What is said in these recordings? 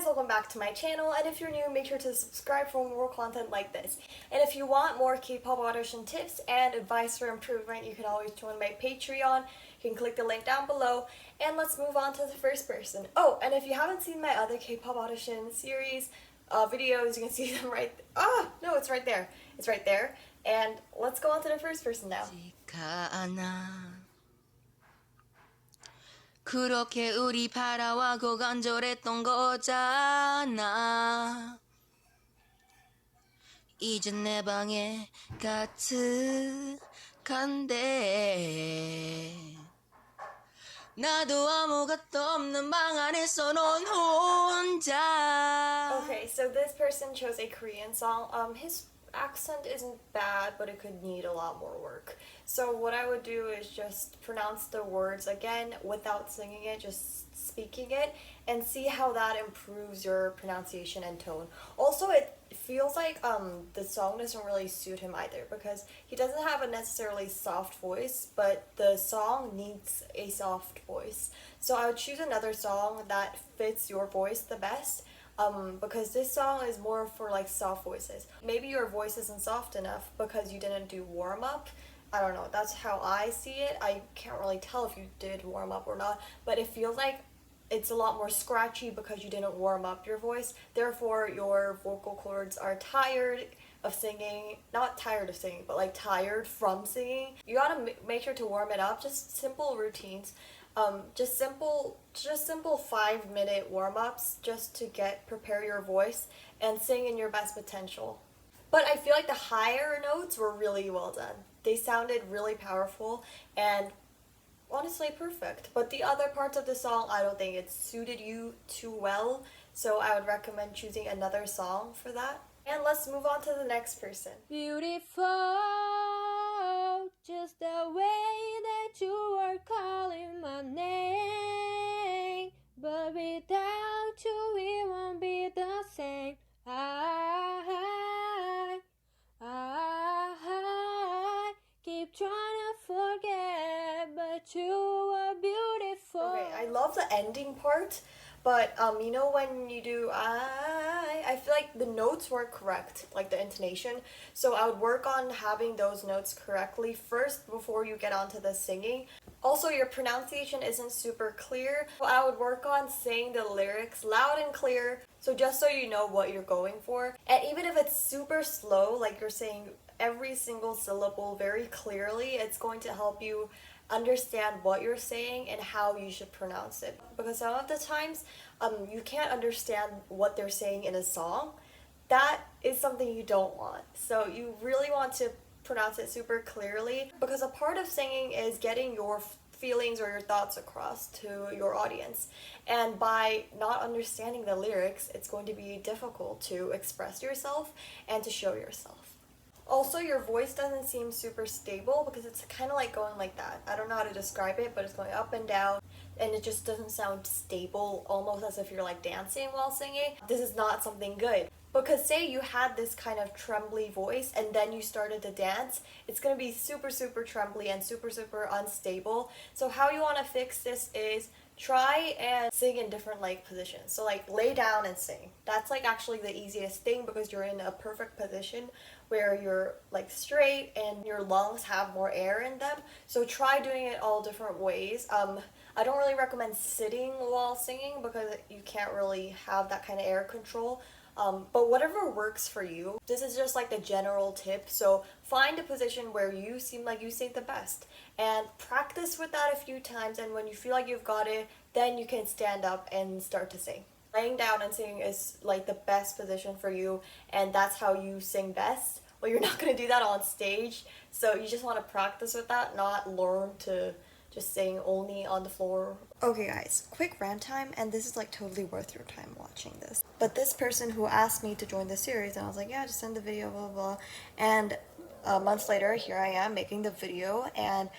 welcome back to my channel, and if you're new, make sure to subscribe for more content like this. And if you want more K-pop audition tips and advice for improvement, you can always join my Patreon. You can click the link down below, and let's move on to the first person. Oh, and if you haven't seen my other K-pop audition series videos, you can see them right no, it's right there. It's right there. And let's go on to the first person now. 그렇게 우리 바라와고 간절했던 거잖아. 이젠 내 방에 가득한데 나도 아무것도 없는 방 안에서 넌 혼자. Okay, so this person chose a Korean song. His accent isn't bad, but it could need a lot more work. So what I would do is just pronounce the words again without singing it, just speaking it, and see how that improves your pronunciation and tone. Also, it feels like the song doesn't really suit him either, because he doesn't have a necessarily soft voice, but the song needs a soft voice. So I would choose another song that fits your voice the best. Because this song is more for like soft voices. Maybe your voice isn't soft enough because you didn't do warm up. I don't know, that's how I see it. I can't really tell if you did warm up or not, but it feels like it's a lot more scratchy because you didn't warm up your voice. Therefore, your vocal cords are tired of singing. Not tired of singing, but like tired from singing. You gotta make sure to warm it up. Just simple routines. Just simple 5-minute warm-ups just to prepare your voice and sing in your best potential. But I feel like the higher notes were really well done. They sounded really powerful and honestly perfect. But the other parts of the song, I don't think it suited you too well. So I would recommend choosing another song for that. And let's move on to the next person. Beautiful, just the way that you are calling my name. But without you, it won't be the same. I keep trying to forget, but you are beautiful. Okay, I love the ending part, but you know when you do I feel like the notes weren't correct, like the intonation. So I would work on having those notes correctly first before you get onto the singing. Also, your pronunciation isn't super clear. So I would work on saying the lyrics loud and clear, so just so you know what you're going for. And even if it's super slow, like you're saying every single syllable very clearly, it's going to help you understand what you're saying and how you should pronounce it. Because some of the times you can't understand what they're saying in a song. That is something you don't want. So you really want to pronounce it super clearly, because a part of singing is getting your feelings or your thoughts across to your audience. And by not understanding the lyrics, it's going to be difficult to express yourself and to show yourself. Also, your voice doesn't seem super stable because it's kind of like going like that. I don't know how to describe it, but it's going up and down, and it just doesn't sound stable, almost as if you're like dancing while singing. This is not something good. Because say you had this kind of trembly voice and then you started to dance, it's going to be super trembly and super unstable. So how you want to fix this is try and sing in different like positions. So like lay down and sing. That's like actually the easiest thing, because you're in a perfect position where you're like straight and your lungs have more air in them. So try doing it all different ways. I don't really recommend sitting while singing because you can't really have that kind of air control. But whatever works for you. This is just like the general tip. So find a position where you seem like you sing the best and practice with that a few times, and when you feel like you've got it, then you can stand up and start to sing. Laying down and singing is like the best position for you, and that's how you sing best. Well, you're not going to do that on stage, so you just want to practice with that, not learn to just sing only on the floor. Okay guys, quick rant time, and this is like totally worth your time watching this. But this person who asked me to join the series, and I was like, yeah, just send the video, blah blah blah. And months later, here I am making the video, and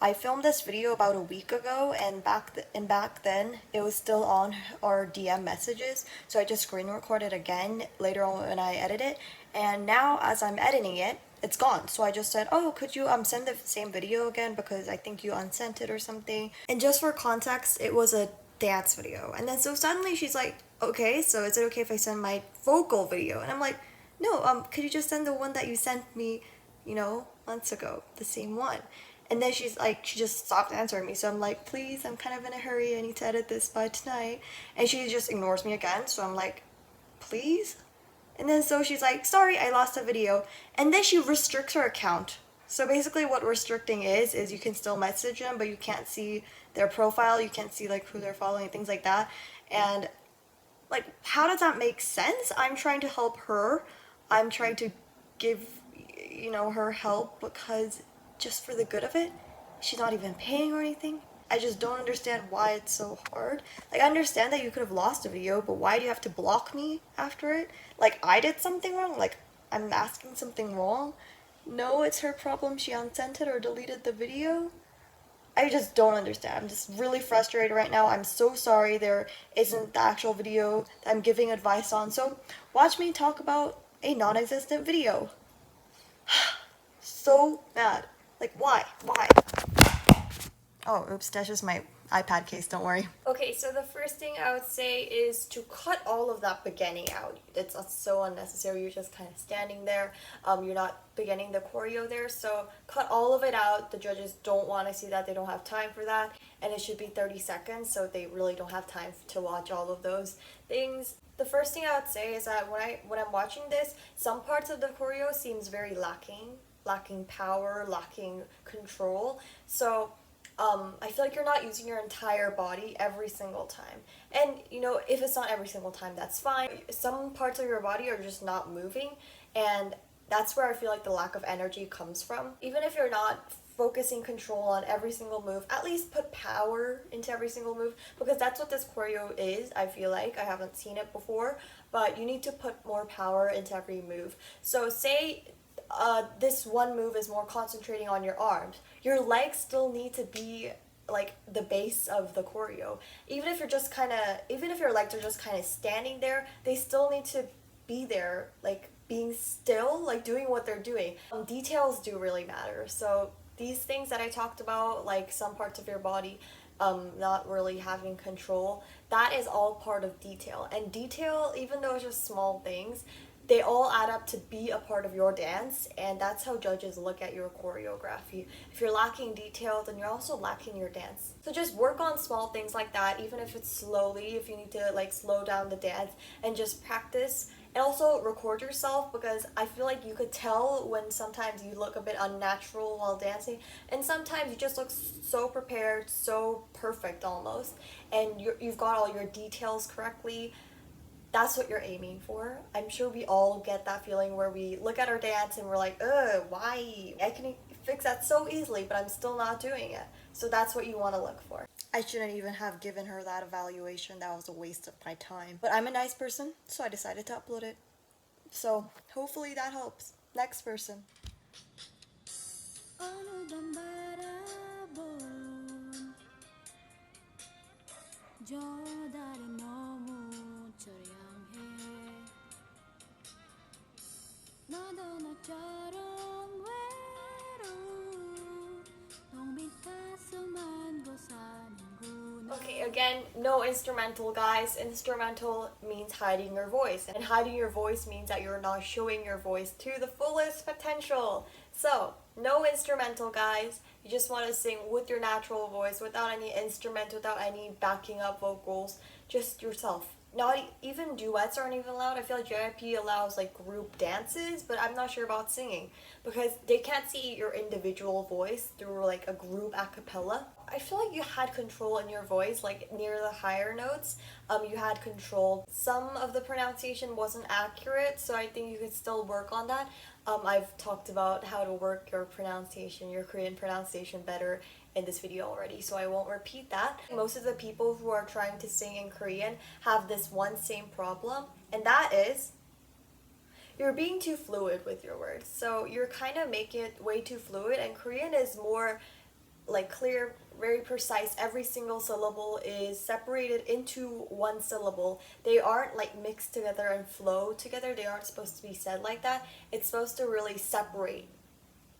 I filmed this video about a week ago, and back then it was still on our DM messages, so I just screen recorded again later on when I edit it. And now as I'm editing it, it's gone. So I just said, oh, could you send the same video again, because I think you unsent it or something. And just for context, it was a dance video. And then so suddenly she's like, okay, so is it okay if I send my vocal video? And I'm like, no, could you just send the one that you sent me, months ago, the same one? And then she's like, she just stopped answering me. So I'm like, please, I'm kind of in a hurry. I need to edit this by tonight. And she just ignores me again. So I'm like, please? And then so she's like, sorry, I lost a video. And then she restricts her account. So basically what restricting is you can still message them, but you can't see their profile. You can't see like who they're following, things like that. And like, how does that make sense? I'm trying to help her. I'm trying to give, her help because just for the good of it. She's not even paying or anything. I just don't understand why it's so hard. Like, I understand that you could have lost a video, but why do you have to block me after it? Like, I did something wrong? Like, I'm asking something wrong? No, it's her problem. She unsent it or deleted the video. I just don't understand. I'm just really frustrated right now. I'm so sorry there isn't the actual video that I'm giving advice on. So watch me talk about a non-existent video. So mad. Like, why? Why? Oh, oops, that's just my iPad case, don't worry. Okay, so the first thing I would say is to cut all of that beginning out. It's so unnecessary. You're just kind of standing there. You're not beginning the choreo there, so cut all of it out. The judges don't want to see that. They don't have time for that, and it should be 30 seconds, so they really don't have time to watch all of those things. The first thing I would say is that when I'm watching this, some parts of the choreo seems very lacking power, lacking control. So I feel like you're not using your entire body every single time. And, if it's not every single time, that's fine. Some parts of your body are just not moving, and that's where I feel like the lack of energy comes from. Even if you're not focusing control on every single move, at least put power into every single move, because that's what this choreo is, I feel like. I haven't seen it before, but you need to put more power into every move. So say this one move is more concentrating on your arms. Your legs still need to be like the base of the choreo. Even if your legs are just kind of standing there, they still need to be there, like being still, like doing what they're doing. Details do really matter. So these things that I talked about, like some parts of your body not really having control, that is all part of detail. And detail, even though it's just small things, they all add up to be a part of your dance, and that's how judges look at your choreography. If you're lacking detail, then you're also lacking your dance. So just work on small things like that, even if it's slowly, if you need to like slow down the dance and just practice. And also record yourself, because I feel like you could tell when sometimes you look a bit unnatural while dancing, and sometimes you just look so prepared, so perfect almost, and you've got all your details correctly. That's what you're aiming for. I'm sure we all get that feeling where we look at our dance and we're like, ugh, why? I can fix that so easily, but I'm still not doing it. So that's what you want to look for. I shouldn't even have given her that evaluation. That was a waste of my time. But I'm a nice person, so I decided to upload it. So hopefully that helps. Next person. Okay, again, no instrumental, guys. Instrumental means hiding your voice, and hiding your voice means that you're not showing your voice to the fullest potential. So, no instrumental, guys. You just want to sing with your natural voice, without any instrument, without any backing up vocals, just yourself. Not even duets aren't even allowed. I feel like JYP allows like group dances, but I'm not sure about singing because they can't see your individual voice through like a group a cappella. I feel like you had control in your voice, like near the higher notes. You had control. Some of the pronunciation wasn't accurate, so I think you could still work on that. I've talked about how to work your pronunciation, your Korean pronunciation better in this video already, so I won't repeat that. Most of the people who are trying to sing in Korean have this one same problem, and that is you're being too fluid with your words. So you're kind of making it way too fluid, and Korean is more like clear, very precise. Every single syllable is separated into one syllable. They aren't like mixed together and flow together. They aren't supposed to be said like that. It's supposed to really separate,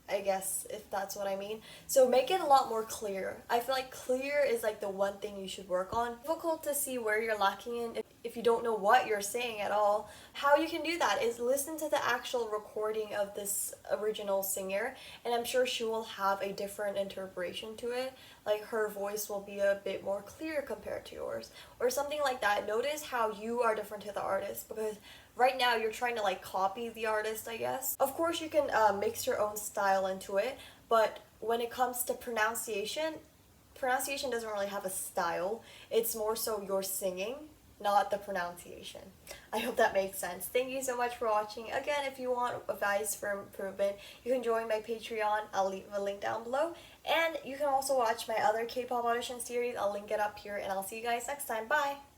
I guess, if that's what I mean. So make it a lot more clear. I feel like clear is like the one thing you should work on. Difficult to see where you're lacking in. if you don't know what you're saying at all, how you can do that is listen to the actual recording of this original singer, and I'm sure she will have a different interpretation to it. Like her voice will be a bit more clear compared to yours, or something like that. Notice how you are different to the artist, because right now you're trying to like copy the artist, I guess. Of course, you can mix your own style into it, but when it comes to pronunciation doesn't really have a style. It's more so your singing, not the pronunciation. I hope that makes sense. Thank you so much for watching. Again, if you want advice for improvement, you can join my Patreon. I'll leave a link down below. And you can also watch my other K-pop audition series. I'll link it up here, and I'll see you guys next time. Bye!